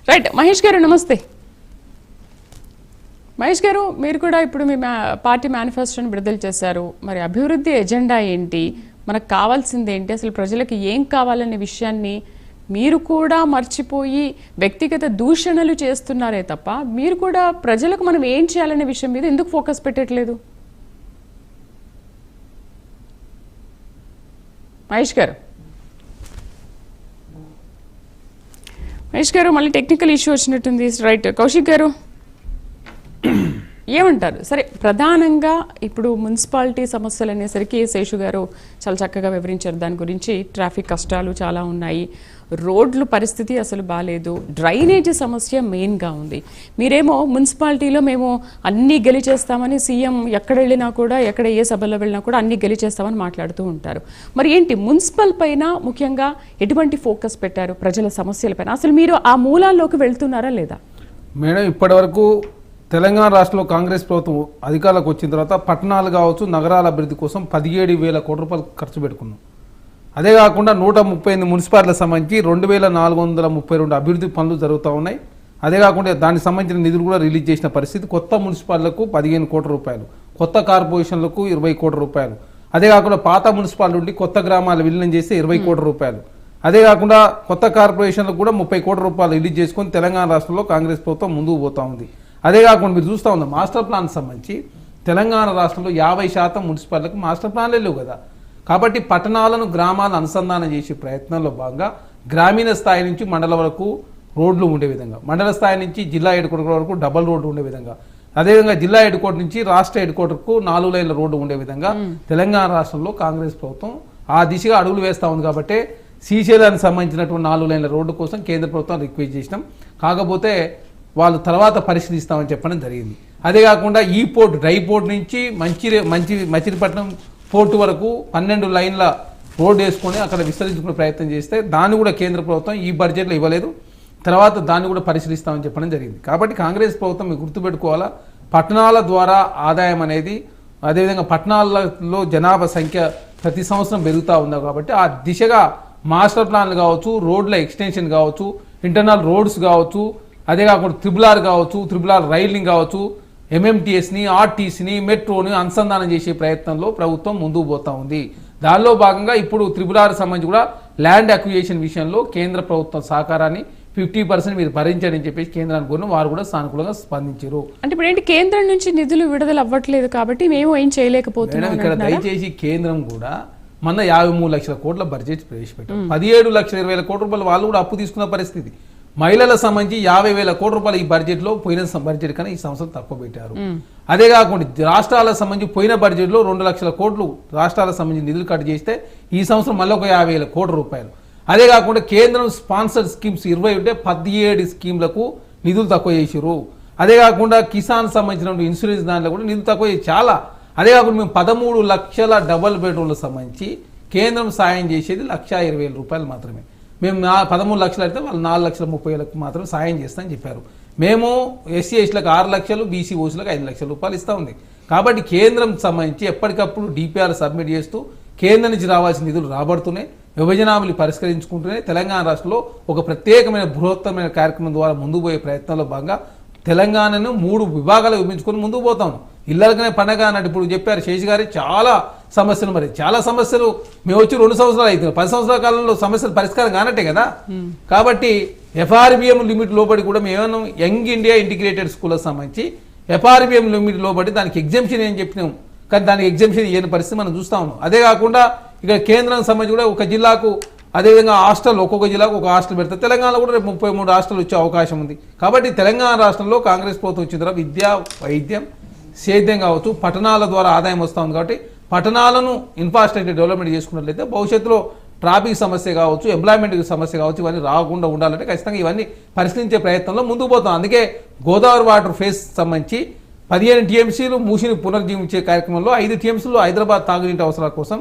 Right. Mahesh గారు నమస్తే. మహేష్ గారు, మీరు కూడా ఇప్పుడు మీ పార్టీ మేనిఫెస్టోని విడుదల చేశారు. మరి అభివృద్ధి ఎజెండా ఏంటి, మనకు కావాల్సింది ఏంటి, అసలు ప్రజలకు ఏం కావాలనే విషయాన్ని మీరు కూడా మర్చిపోయి వ్యక్తిగత దూషణలు చేస్తున్నారే తప్ప మీరు కూడా ప్రజలకు మనం ఏం చేయాలనే విషయం మీద ఎందుకు ఫోకస్ పెట్టట్లేదు? మహేష్ గారు మళ్ళీ టెక్నికల్ ఇష్యూ వచ్చినట్టుంది. రైట్. కౌశిక్ గారు ఏమంటారు? సరే, ప్రధానంగా ఇప్పుడు మున్సిపాలిటీ సమస్యలు అనేసరికి శేషు గారు చాలా చక్కగా వివరించారు. దాని గురించి ట్రాఫిక్ కష్టాలు చాలా ఉన్నాయి, రోడ్లు పరిస్థితి అసలు బాగాలేదు, డ్రైనేజ్ సమస్య మెయిన్గా ఉంది. మీరేమో మున్సిపాలిటీలో మేము అన్నీ గెలిచేస్తామని, సీఎం ఎక్కడ వెళ్ళినా కూడా, ఎక్కడ ఏ సభలో వెళ్ళినా కూడా అన్నీ గెలిచేస్తామని మాట్లాడుతూ ఉంటారు. మరి ఏంటి మున్సిపల్ పైన ముఖ్యంగా ఎటువంటి ఫోకస్ పెట్టారు ప్రజల సమస్యలపైన? అసలు మీరు ఆ మూలాల్లోకి వెళ్తున్నారా లేదా? మేడం, ఇప్పటి వరకు తెలంగాణ రాష్ట్రంలో కాంగ్రెస్ ప్రభుత్వం అధికారులకు వచ్చిన తర్వాత పట్టణాలు కావచ్చు, నగరాల అభివృద్ధి కోసం 17,000 కోట్ల రూపాయలు ఖర్చు పెట్టుకున్నాం. అదే కాకుండా 138 మున్సిపాలిటీలకు సంబంధించి 2,432 అభివృద్ధి పనులు జరుగుతూ ఉన్నాయి. అదే కాకుండా దానికి సంబంధించిన నిధులు కూడా రిలీజ్ చేసిన పరిస్థితి. కొత్త మున్సిపాలిటీలకు 15 కోట్ల రూపాయలు, కొత్త కార్పొరేషన్లకు 20 కోట్ల రూపాయలు, అదే కాకుండా పాత మున్సిపాలిటీ నుండి కొత్త గ్రామాలు విలీనం చేస్తే 20 కోట్ల రూపాయలు, అదే కాకుండా కొత్త కార్పొరేషన్లకు కూడా 30 కోట్ల రూపాయలు రిలీజ్ చేసుకొని తెలంగాణ రాష్ట్రంలో కాంగ్రెస్ ప్రభుత్వం ముందుకు పోతూ ఉంది. అదే కాకుండా మీరు చూస్తూ ఉంది మాస్టర్ ప్లాన్ సంబంధించి తెలంగాణ రాష్ట్రంలో 50% మున్సిపాలిటీలకు మాస్టర్ ప్లాన్లే లేవు కదా. కాబట్టి పట్టణాలను గ్రామాలను అనుసంధానం చేసే ప్రయత్నంలో భాగంగా గ్రామీణ స్థాయి నుంచి మండల వరకు రోడ్లు ఉండే విధంగా, మండల స్థాయి నుంచి జిల్లా హెడ్ క్వార్టర్ వరకు డబల్ రోడ్డు ఉండే విధంగా, అదేవిధంగా జిల్లా హెడ్ క్వార్టర్ నుంచి రాష్ట్ర హెడ్ క్వార్టర్కు 4 లైన్ల రోడ్డు ఉండే విధంగా తెలంగాణ రాష్ట్రంలో కాంగ్రెస్ ప్రభుత్వం ఆ దిశగా అడుగులు వేస్తూ ఉంది. కాబట్టి శ్రీశైలానికి సంబంధించినటువంటి 4 లైన్ల రోడ్డు కోసం కేంద్ర ప్రభుత్వం రిక్వెస్ట్ చేసినాం. కాకపోతే వాళ్ళు తర్వాత పరిశీలిస్తామని చెప్పడం జరిగింది. అదే కాకుండా ఈ పోర్టు, డ్రై పోర్ట్ నుంచి మచిలీపట్నం పోర్టు వరకు 12 లైన్ల రోడ్డు వేసుకొని అక్కడ విస్తరించుకునే ప్రయత్నం చేస్తే దాన్ని కూడా కేంద్ర ప్రభుత్వం ఈ బడ్జెట్లో ఇవ్వలేదు. తర్వాత దాన్ని కూడా పరిశీలిస్తామని చెప్పడం జరిగింది. కాబట్టి కాంగ్రెస్ ప్రభుత్వం మీరు గుర్తుపెట్టుకోవాలా, పట్టణాల ద్వారా ఆదాయం అనేది, అదేవిధంగా పట్టణాలలో జనాభా సంఖ్య ప్రతి సంవత్సరం పెరుగుతూ ఉంది. కాబట్టి ఆ దిశగా మాస్టర్ ప్లాన్లు కావచ్చు, రోడ్ల ఎక్స్టెన్షన్ కావచ్చు, ఇంటర్నల్ రోడ్స్ కావచ్చు, అదే కాకుండా త్రిబుల్ కావచ్చు, త్రిబుల్ రైలింగ్ కావచ్చు, ఎంఎంటీఎస్ని, ఆర్టీసీని, మెట్రోని అనుసంధానం చేసే ప్రయత్నంలో ప్రభుత్వం ముందుకు పోతా ఉంది. దానిలో భాగంగా ఇప్పుడు త్రిబుల్ సంబంధించి కూడా ల్యాండ్ అక్విజిషన్ విషయంలో కేంద్ర ప్రభుత్వం సహకారాన్ని 50% మీరు భరించండి అని చెప్పేసి కేంద్రానికి కోరిన వారు కూడా సానుకూలంగా స్పందించారు. అంటే ఇప్పుడు ఏంటి, కేంద్రం నుంచి నిధులు విడుదల అవ్వట్లేదు కాబట్టి మేము ఏం చేయలేకపోతున్నాం. ఇక్కడ దయచేసి కేంద్రం కూడా మొన్న 53 లక్షల కోట్ల బడ్జెట్ ప్రవేశపెట్టారు. 17,20,000 కోట్ల రూపాయలు వాళ్ళు కూడా అప్పు తీసుకున్న పరిస్థితి. మహిళలకు సంబంధించి 50,000 కోట్ల రూపాయలు ఈ బడ్జెట్లో పోయిన బడ్జెట్ కన్నా ఈ సంవత్సరం తక్కువ పెట్టారు. అదే కాకుండా రాష్ట్రాలకు సంబంధించి పోయిన బడ్జెట్లో 2 లక్షల కోట్లు రాష్ట్రాలకు సంబంధించి నిధులు కట్ చేస్తే ఈ సంవత్సరం మళ్ళీ ఒక 50,000 కోట్ల రూపాయలు. అదే కాకుండా కేంద్రం స్పాన్సర్డ్ స్కీమ్స్ 20 ఉంటే 17 స్కీమ్లకు నిధులు తక్కువ చేసారు. అదే కాకుండా కిసాన్ సంబంధించిన ఇన్సూరెన్స్ దాంట్లో కూడా నిధులు తక్కువ చేసి చాలా. అదే కాకుండా మేము 13 లక్షల డబల్ బెడ్రూమ్లకు సంబంధించి కేంద్రం సాయం చేసేది 1,20,000 రూపాయలు మాత్రమే. మేము 13 లక్షలు అయితే వాళ్ళు 4,30,000 మాత్రం సాయం చేస్తామని చెప్పారు. మేము ఎస్సీ ఎస్టీలకు 6 లక్షలు, బీసీ ఓసీలకు 5 లక్షల రూపాయలు ఇస్తూ ఉంది. కాబట్టి కేంద్రం సంబంధించి ఎప్పటికప్పుడు డిపిఆర్ సబ్మిట్ చేస్తూ కేంద్రం నుంచి రావాల్సిన నిధులు రాబడుతూనే, విభజనాలు పరిష్కరించుకుంటూనే తెలంగాణ రాష్ట్రంలో ఒక ప్రత్యేకమైన బృహత్తమైన కార్యక్రమం ద్వారా ముందుకు పోయే ప్రయత్నంలో భాగంగా తెలంగాణను 3 విభాగాలు విభజించుకొని ముందుకు పోతాం. ఇళ్ళకనే పండగ అన్నట్టు ఇప్పుడు చెప్పారు శేష్ గారి, చాలా సమస్యలు, మరి చాలా సమస్యలు మేము వచ్చి 2 సంవత్సరాలు అవుతున్నాయి. 10 సంవత్సరాల కాలంలో సమస్యలు పరిష్కారం కానట్టే కదా. కాబట్టి FRBM లిమిట్ లోబడి కూడా మేము యంగ్ ఇండియా ఇంటిగ్రేటెడ్ స్కూల్కి సంబంధించి FRBM లిమిట్ లోబడి దానికి ఎగ్జామ్షన్ ఏం చెప్పినాం, కానీ దానికి ఎగ్జామ్షన్ ఇయ్యని పరిస్థితి మనం చూస్తా ఉన్నాం. అదే కాకుండా ఇక్కడ కేంద్రానికి సంబంధించి కూడా ఒక జిల్లాకు, అదేవిధంగా హాస్టల్, ఒక్కొక్క జిల్లాకు ఒక హాస్టల్ పెడతారు. తెలంగాణలో కూడా రేపు 33 హాస్టల్ వచ్చే అవకాశం ఉంది. కాబట్టి తెలంగాణ రాష్ట్రంలో కాంగ్రెస్ ప్రభుత్వం వచ్చిన తర్వాత విద్య, వైద్యం, సేద్యం కావచ్చు, పట్టణాల ద్వారా ఆదాయం వస్తూ ఉంది. కాబట్టి పట్టణాలను ఇన్ఫ్రాస్ట్రక్చర్ డెవలప్మెంట్ చేసుకున్నట్లయితే భవిష్యత్తులో ట్రాఫిక్ సమస్య కావచ్చు, ఎంప్లాయ్మెంట్ సమస్య కావచ్చు, ఇవన్నీ రాకుండా ఉండాలంటే ఖచ్చితంగా ఇవన్నీ పరిష్కరించే ప్రయత్నంలో ముందుకు పోతాం. అందుకే గోదావరి వాటర్ ఫేస్ సంబంధించి 15 టీఎంసీలు మూసిని పునర్జీవించే కార్యక్రమంలో 5 టీఎంసీలు హైదరాబాద్ తాగునీటి అవసరాల కోసం,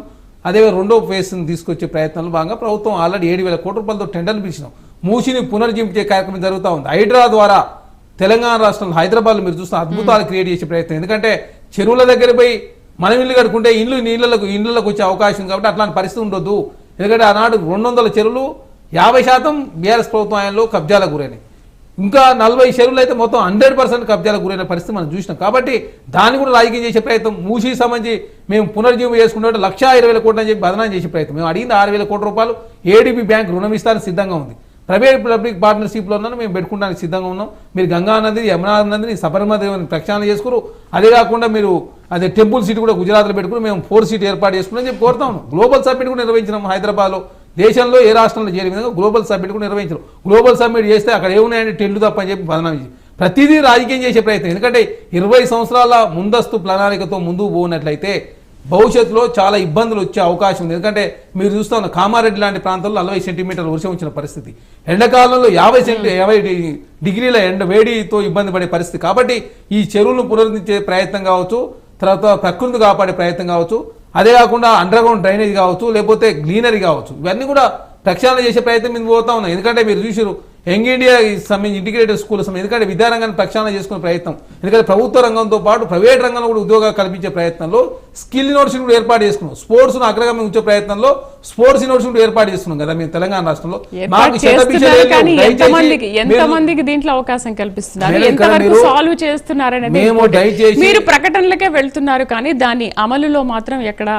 అదే 2వ ఫేజ్ని తీసుకొచ్చే ప్రయత్నంలో భాగంగా ప్రభుత్వం ఆల్రెడీ 7,000 కోట్ల రూపాయలతో టెండర్లు పిలిచినాం. మూసిని పునర్జీవించే కార్యక్రమం జరుగుతూ ఉంది. హైడ్రా ద్వారా తెలంగాణ రాష్ట్రంలో హైదరాబాద్లో మీరు చూస్తే అద్భుతాలు క్రియేట్ చేసే ప్రయత్నం. ఎందుకంటే చెరువుల దగ్గర పోయి మనం ఇల్లు కట్టుకుంటే ఇళ్ళకు వచ్చే అవకాశం ఉంది. కాబట్టి అట్లాంటి పరిస్థితి ఉండొద్దు. ఎందుకంటే ఆనాడు 200 చెరువులు 50% బీఆర్ఎస్ ప్రభుత్వం ఆయనలో కబ్జాలకు గురైనాయి. ఇంకా 40 చెరువులు అయితే మొత్తం 100% కబ్జాలకు గురైన పరిస్థితి మనం చూసినాం. కాబట్టి దాన్ని కూడా రాజకీయం చేసే ప్రయత్నం, మూసీకి సంబంధించి మేము పునర్జీవం చేసుకుంటే 1,20,000 కోట్లు అని చెప్పి బదనాం చేసే ప్రయత్నం. మేము అడిగింది 6,000 కోట్ల రూపాయలు. ఏడీబీ బ్యాంక్ రుణం ఇస్తానికి సిద్ధంగా ఉంది. ప్రైవేట్ పబ్లిక్ పార్ట్నర్షిప్లో ఉన్నాను, మేము పెట్టుకోవడానికి సిద్ధంగా ఉన్నాం. మీరు గంగా నది, యమునా నదిని, సబర్మతి ప్రక్షాళన చేసుకురు. అదే కాకుండా మీరు అదే టెంపుల్ సీట్ కూడా గుజరాత్లో పెట్టుకుని మేము 4 సీట్ ఏర్పాటు చేసుకుని చెప్పి కోరుతా ఉన్నాం. గ్లోబల్ సబ్మిట్ కూడా నిర్వహించినాం హైదరాబాద్లో. దేశంలో ఏ రాష్ట్రంలో చేరే విధంగా గ్లోబల్ సబ్మిట్ కూడా నిర్వహించారు. గ్లోబల్ సబ్మిట్ చేస్తే అక్కడ ఏమున్నాయంటే టెంట్లు తప్ప అని చెప్పి బదనాం చేసి ప్రతిదీ రాజకీయం చేసే ప్రయత్నం. ఎందుకంటే 20 సంవత్సరాల ముందస్తు ప్రణాళికతో ముందుకు పోనట్లయితే భవిష్యత్తులో చాలా ఇబ్బందులు వచ్చే అవకాశం ఉంది. ఎందుకంటే మీరు చూస్తా ఉన్న కామారెడ్డి లాంటి ప్రాంతాల్లో 40 సెంటీమీటర్ల వర్షం వచ్చిన పరిస్థితి, ఎండాకాలంలో 50 డిగ్రీల ఎండ వేడితో ఇబ్బంది పడే పరిస్థితి. కాబట్టి ఈ చెరువులను పునరుద్ధరించే ప్రయత్నం కావచ్చు, తర్వాత ప్రకృతి కాపాడే ప్రయత్నం కావచ్చు, అదే కాకుండా అండర్ గ్రౌండ్ డ్రైనేజ్ కావచ్చు, లేకపోతే గ్లీనరీ కావచ్చు, ఇవన్నీ కూడా ప్రక్షాళన చేసే ప్రయత్నం మీద పోతా ఉన్నాయి. ఎందుకంటే మీరు చూసారు యంగ్ ఇండియా సంబంధించి ఇంటిగ్రేటెడ్ స్కూల్ ఎందుకంటే విద్యారంగాన్ని ప్రక్షాళన చేసుకునే ప్రయత్నం. ఎందుకంటే ప్రభుత్వ రంగంతో పాటు ప్రైవేట్ రంగంలో కూడా ఉద్యోగాలు కల్పించే ప్రయత్నంలో స్కిల్ యూనివర్సిటీ కూడా ఏర్పాటు చేసుకున్నాం. స్పోర్ట్స్ను అగ్రగామి ఉంచే ప్రయత్నంలో స్పోర్ట్స్ యూనివర్సిటీ కూడా ఏర్పాటు చేస్తున్నాం కదా మేము తెలంగాణ రాష్ట్రంలో. ఎంతమందికి దీంట్లో అవకాశం కల్పిస్తున్నారు, ఎంతవరకు సాల్వ్ చేస్తున్నారనేది మీరు ప్రకటనలకే వెళ్తున్నారు, కానీ దాని అమలులో మాత్రం ఎక్కడ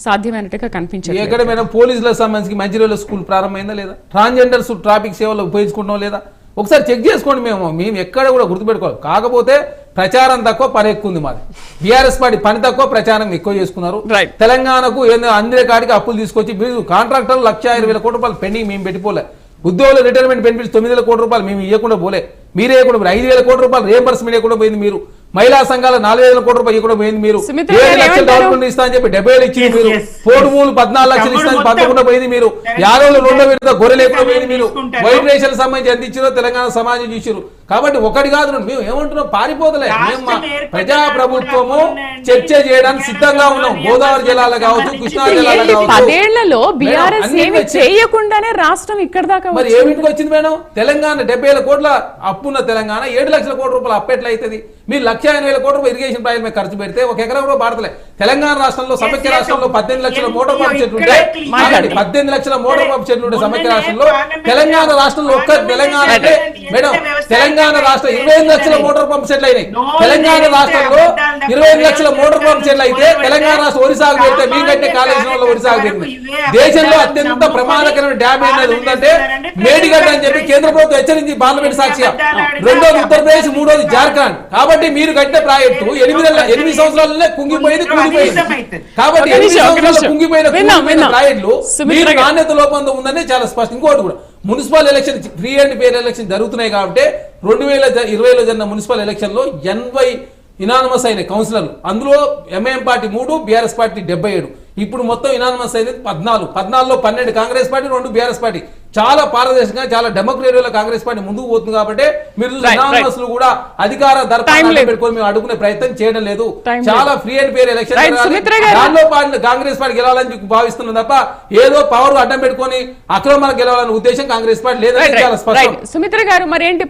సాధ్యమైనట్టుగా కనిపించదు. ఎక్కడ మేడం పోలీసులకు సంబంధించి మంచిర్యాల స్కూల్ ప్రారంభమైందా లేదా? ట్రాన్స్జెండర్స్ ట్రాఫిక్ సేవలు ఉపయోగించుకుంటాం లేదా? ఒకసారి చెక్ చేసుకోండి. మేము ఎక్కడ కూడా గుర్తుపెట్టుకోవాలి. కాకపోతే ప్రచారం తక్కువ, పని ఎక్కువ ఉంది మాది. బీఆర్ఎస్ పార్టీ పని తక్కువ, ప్రచారం ఎక్కువ చేసుకున్నారు. తెలంగాణకు అందరి కాడికి అప్పులు తీసుకొచ్చి మీరు కాంట్రాక్టర్లు 1,20,000 కోట్ల రూపాయలు పెండింగ్ మేము పెట్టిపోలే. ఉద్యోగుల రిటైర్మెంట్ బెనిఫిట్స్ 9,000 కోట్ల రూపాయలు మేము ఇవ్వకుండా పోలే. మీరే ఇవ్వకుండా 5,000 కోట్ల రూపాయలు రియంబర్స్మెంట్ ఇవ్వకుండా పోయింది మీరు. మహిళా సంఘాల 4,000 కోట్ల రూపాయలు ఇవ్వకుండా పోయింది మీరు. 7 లక్షల డెవలప్మెంట్ ఇస్తా అని చెప్పి 70 ఇచ్చింది మీరు. పోడు భూములు 14 లక్షలు ఇస్తా అని పంపకుండా పోయింది మీరు. యాదవులు 2 విడత గొర్రె లేకుండా పోయింది మీరు. వైట్ రేషన్ సంబంధించి ఎంత ఇచ్చారో తెలంగాణ సమాజం చూసారు. కాబట్టి ఒకటి కాదు, మేము ఏమంటున్నాం, పారిపోతలే. మేము ప్రజా ప్రభుత్వము చర్చ చేయడానికి సిద్ధంగా ఉన్నాం. గోదావరి జిల్లాలో కావచ్చు, కృష్ణా జిల్లాలో కావచ్చు. చేయకుండానే రాష్ట్రం ఇక్కడ దాకా మరి ఏమిటికి వచ్చింది మేడం? తెలంగాణ 70,000 కోట్ల అప్పున్న తెలంగాణ 7 లక్షల కోట్ల రూపాయలు అప్పు ఎట్లా అవుతుంది? మీరు 1,80,000 కోట్ల రూపాయలు ఇరిగేషన్ ప్రాజెక్ట్ మీద ఖర్చు పెడితే 1 ఎకరం కూడా భారతలే. తెలంగాణ రాష్ట్రంలో సమైక్య రాష్ట్రంలో 18 లక్షల మోటార్ పంప్ చెట్లు ఉంటే 18 లక్షల మోటార్ పంప్ చెట్లు ఉంటే సమైక్య రాష్ట్రంలో, తెలంగాణ రాష్ట్రంలో ఒక్క తెలంగాణ అంటే మేడం తెలంగాణ రాష్ట్రం 25 లక్షల మోటార్ పంప్ సెట్లు అయినాయి. తెలంగాణ రాష్ట్రంలో 25 లక్షల మోటార్ పంప్ సెట్లు అయితే తెలంగాణ రాష్ట్రం ఒడిశాకు పెడితే మీకంటే కాలేజీ వల్ల ఒడిశాకు పెట్టింది. దేశంలో అత్యంత ప్రమాదకరమైన డ్యామ్ అనేది ఉందంటే మేడిగడ్డ అని చెప్పి కేంద్ర ప్రభుత్వం హెచ్చరించి పార్లమెంట్ సాక్షిగా. రెండోది ఉత్తరప్రదేశ్, మూడోది జార్ఖండ్. కాబట్టి మీరు కట్టిన ప్రాజెక్టు 8 సంవత్సరాలనే కుంగిపోయింది. కాబట్టి 8 సంవత్సరాలు కుంగిపోయిన ప్రాజెక్టులు మీరు నాణ్యత లోపంతో ఉందని చాలా స్పష్టం. ఇంకోటి కూడా municipal election free and fair election జరుగుతున్నాయి కాబట్టి 2020లో జరిగిన మున్సిపల్ ఎలక్షన్ లో 80 ఇనానమస్ అయిన కౌన్సిలర్లు, అందులో ఎంఐఎం పార్టీ 3, బీఆర్ఎస్ పార్టీ 77. ఇప్పుడు మొత్తం ఇనానమస్ అయినది 14. 14లో 12 కాంగ్రెస్ పార్టీ, 2 బీఆర్ఎస్ పార్టీ. చాలా పారదర్శకంగా, చాలా డెమోక్రసీలో కాంగ్రెస్ పార్టీ ముందుకు పోతుంది. కాబట్టి మీరు ఇనానమస్ కూడా అధికార దర్పణాలు పెట్టుకొని మేము అడుగునే ప్రయత్నం చేయడం లేదు. చాలా ఫ్రీ అండ్ ఫెయిర్ ఎలక్షన్ దానిలో కాంగ్రెస్ పార్టీ గెలవాలని భావిస్తున్నాం తప్ప ఏదో పవర్ అడ్డం పెట్టుకొని అక్రమాలకు గెలవాలనే ఉద్దేశం కాంగ్రెస్ పార్టీ లేదని చాలా స్పష్టం. సుమిత్ర గారు, మరి ఏంటి